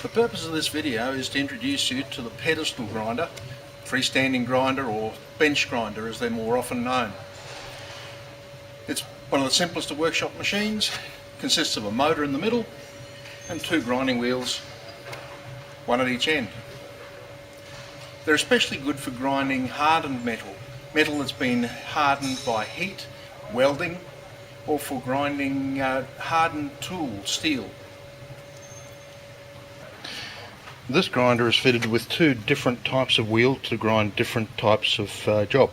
The purpose of this video is to introduce you to the pedestal grinder, freestanding grinder, or bench grinder as they're more often known. It's one of the simplest of workshop machines, consists of a motor in the middle and two grinding wheels, one at each end. They're especially good for grinding hardened metal that's been hardened by heat, welding, or for grinding hardened tool, steel. This grinder is fitted with two different types of wheel to grind different types of job.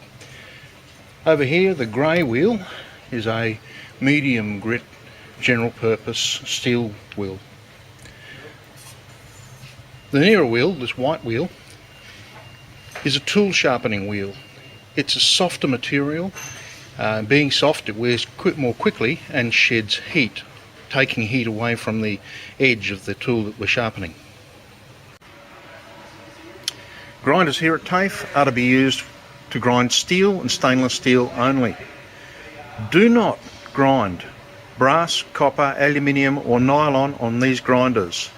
Over here, the grey wheel is a medium grit general purpose steel wheel. The nearer wheel, this white wheel, is a tool sharpening wheel. It's a softer material. Being soft, it wears more quickly and sheds heat, taking heat away from the edge of the tool that we're sharpening. Grinders here at TAFE are to be used to grind steel and stainless steel only. Do not grind brass, copper, aluminium or nylon on these grinders.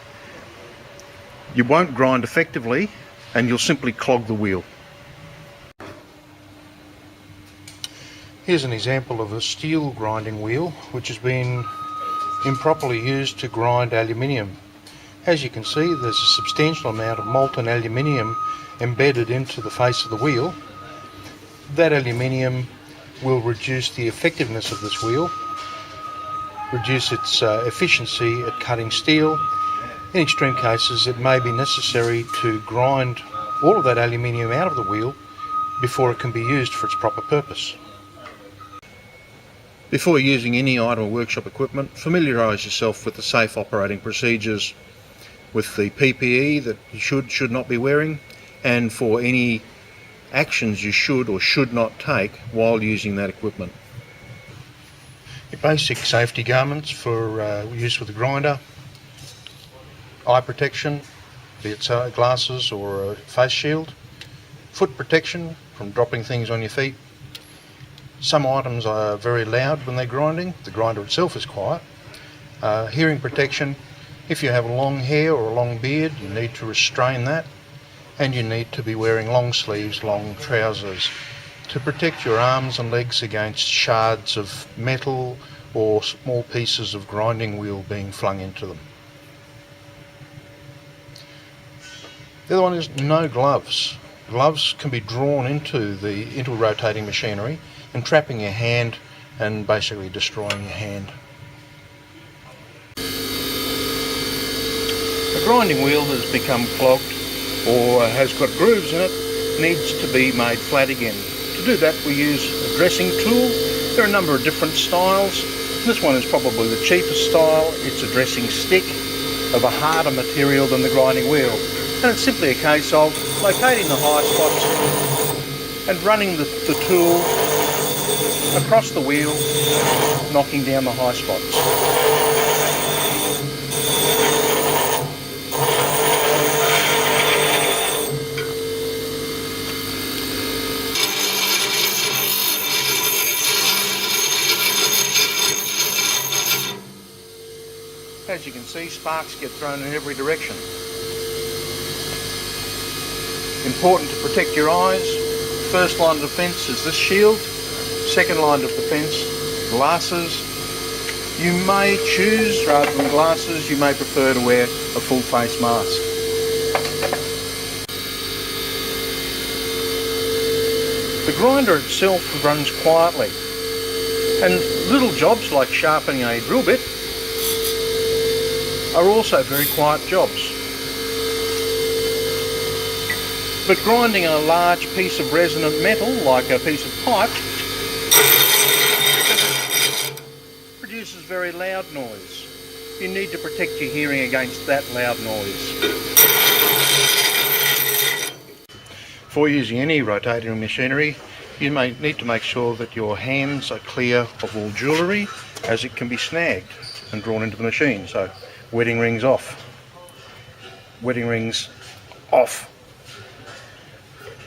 You won't grind effectively and you'll simply clog the wheel. Here's an example of a steel grinding wheel which has been improperly used to grind aluminium. As you can see, there's a substantial amount of molten aluminium embedded into the face of the wheel. That aluminium will reduce the effectiveness of this wheel, reduce its efficiency at cutting steel. In extreme cases, it may be necessary to grind all of that aluminium out of the wheel before it can be used for its proper purpose. Before using any idle workshop equipment, familiarise yourself with the safe operating procedures, with the PPE that you should not be wearing, and for any actions you should or should not take while using that equipment. Your basic safety garments for use with the grinder: eye protection, be it glasses or a face shield, foot protection from dropping things on your feet. Some items are very loud when they're grinding, the grinder itself is quiet. Hearing protection: if you have long hair or a long beard, you need to restrain that, and you need to be wearing long sleeves, long trousers to protect your arms and legs against shards of metal or small pieces of grinding wheel being flung into them. The other one is no gloves. Gloves can be drawn into rotating machinery, entrapping your hand and basically destroying your hand. A grinding wheel that has become clogged or has got grooves in it needs to be made flat again. To do that, we use a dressing tool. There are a number of different styles. This one is probably the cheapest style. It's a dressing stick of a harder material than the grinding wheel, and it's simply a case of locating the high spots and running the tool across the wheel, knocking down the high spots. As you can see, sparks get thrown in every direction. Important to protect your eyes. First line of defence is this shield. Second line of defence, glasses. You may choose, rather than glasses, you may prefer to wear a full face mask. The grinder itself runs quietly, and little jobs like sharpening a drill bit are also very quiet jobs. But grinding a large piece of resonant metal, like a piece of pipe, produces very loud noise. You need to protect your hearing against that loud noise. Before using any rotating machinery, you may need to make sure that your hands are clear of all jewellery, as it can be snagged and drawn into the machine. So, wedding rings off. Wedding rings off.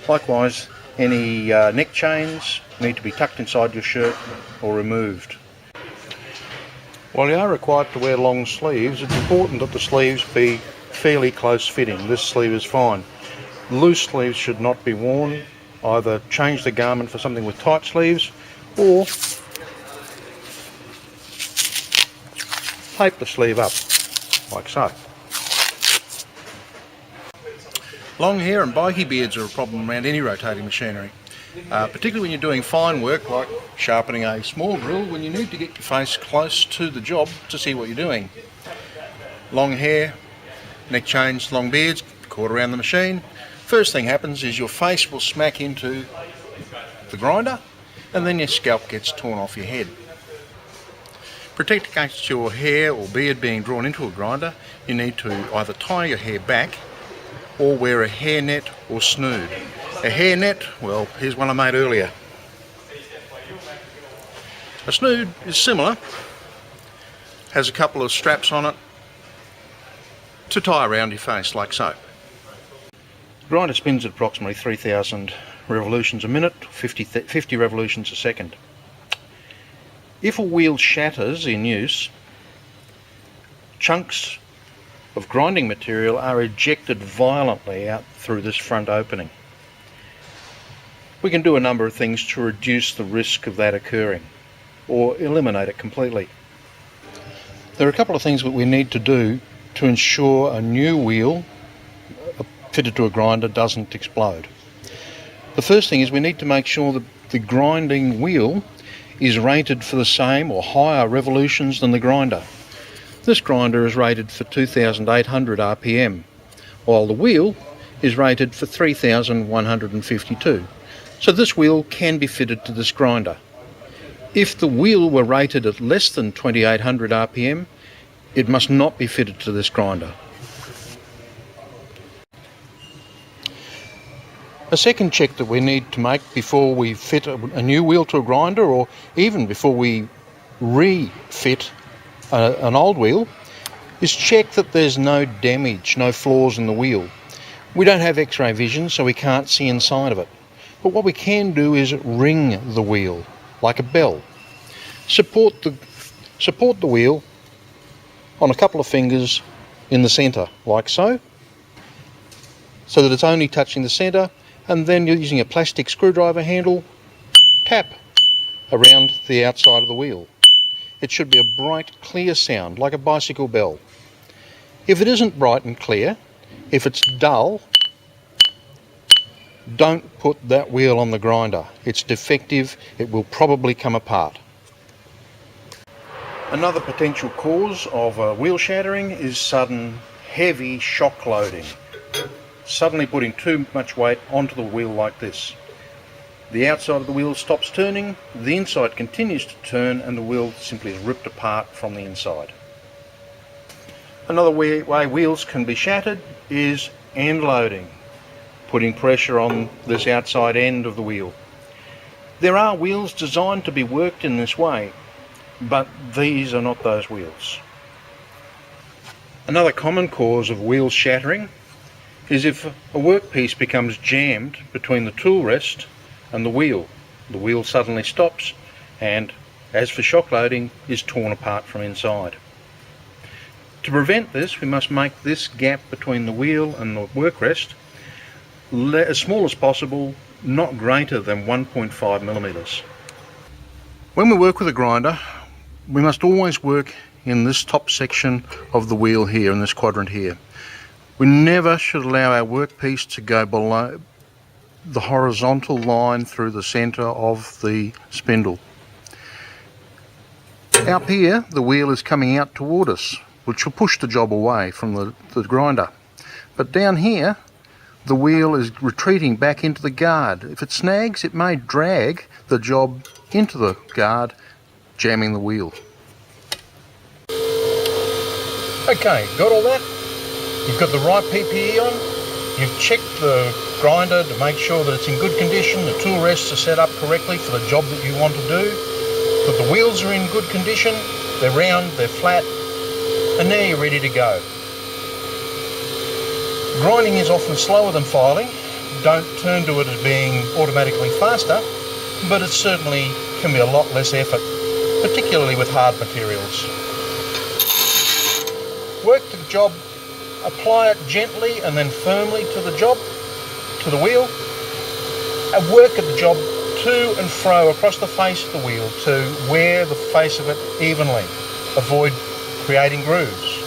Likewise, any neck chains need to be tucked inside your shirt or removed. While you are required to wear long sleeves, it's important that the sleeves be fairly close fitting. This sleeve is fine. Loose sleeves should not be worn. Either change the garment for something with tight sleeves or tape the sleeve up, like so. Long hair and bikie beards are a problem around any rotating machinery, particularly when you're doing fine work like sharpening a small drill, when you need to get your face close to the job to see what you're doing. Long hair, neck chains, long beards, caught around the machine. First thing happens is your face will smack into the grinder and then your scalp gets torn off your head. Protect against your hair or beard being drawn into a grinder, you need to either tie your hair back or wear a hairnet or snood. A hairnet, well, here's one I made earlier. A snood is similar, has a couple of straps on it to tie around your face like so. The grinder spins at approximately 3,000 revolutions a minute, 50 revolutions a second. If a wheel shatters in use, chunks of grinding material are ejected violently out through this front opening. We can do a number of things to reduce the risk of that occurring or eliminate it completely. There are a couple of things that we need to do to ensure a new wheel fitted to a grinder doesn't explode. The first thing is we need to make sure that the grinding wheel is rated for the same or higher revolutions than the grinder. This grinder is rated for 2,800 RPM, while the wheel is rated for 3,152. So this wheel can be fitted to this grinder. If the wheel were rated at less than 2,800 RPM, it must not be fitted to this grinder. A second check that we need to make before we fit a new wheel to a grinder, or even before we refit an old wheel, is check that there's no damage, no flaws in the wheel. We don't have X-ray vision, so we can't see inside of it. But what we can do is ring the wheel like a bell. Support the wheel on a couple of fingers in the centre, like so that it's only touching the centre, and then you're using a plastic screwdriver handle, tap around the outside of the wheel. It should be a bright, clear sound, like a bicycle bell. If it isn't bright and clear, if it's dull, don't put that wheel on the grinder. It's defective, it will probably come apart. Another potential cause of wheel shattering is sudden, heavy shock loading. Suddenly putting too much weight onto the wheel like this. The outside of the wheel stops turning, the inside continues to turn, and the wheel simply is ripped apart from the inside. Another way wheels can be shattered is end loading, putting pressure on this outside end of the wheel. There are wheels designed to be worked in this way, but these are not those wheels. Another common cause of wheel shattering is if a workpiece becomes jammed between the tool rest and the wheel. The wheel suddenly stops and, as for shock loading, is torn apart from inside. To prevent this, we must make this gap between the wheel and the work rest as small as possible, not greater than 1.5 millimeters. When we work with a grinder, we must always work in this top section of the wheel here, in this quadrant here. We never should allow our workpiece to go below the horizontal line through the centre of the spindle. Up here, the wheel is coming out toward us, which will push the job away from the grinder. But down here, the wheel is retreating back into the guard. If it snags, it may drag the job into the guard, jamming the wheel. Okay, got all that? You've got the right PPE on, you've checked the grinder to make sure that it's in good condition, the tool rests are set up correctly for the job that you want to do, that the wheels are in good condition, they're round, they're flat, and now you're ready to go. Grinding is often slower than filing. Don't turn to it as being automatically faster, but it certainly can be a lot less effort, particularly with hard materials. Work the job apply it gently and then firmly to the job, to the wheel, and work at the job to and fro across the face of the wheel to wear the face of it evenly. Avoid creating grooves.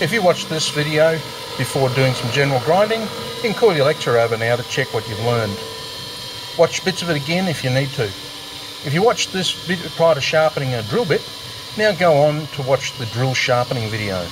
If you watched this video before doing some general grinding, you can call your lecturer over now to check what you've learned. Watch bits of it again if you need to. If you watched this video prior to sharpening a drill bit, now go on to watch the drill sharpening video.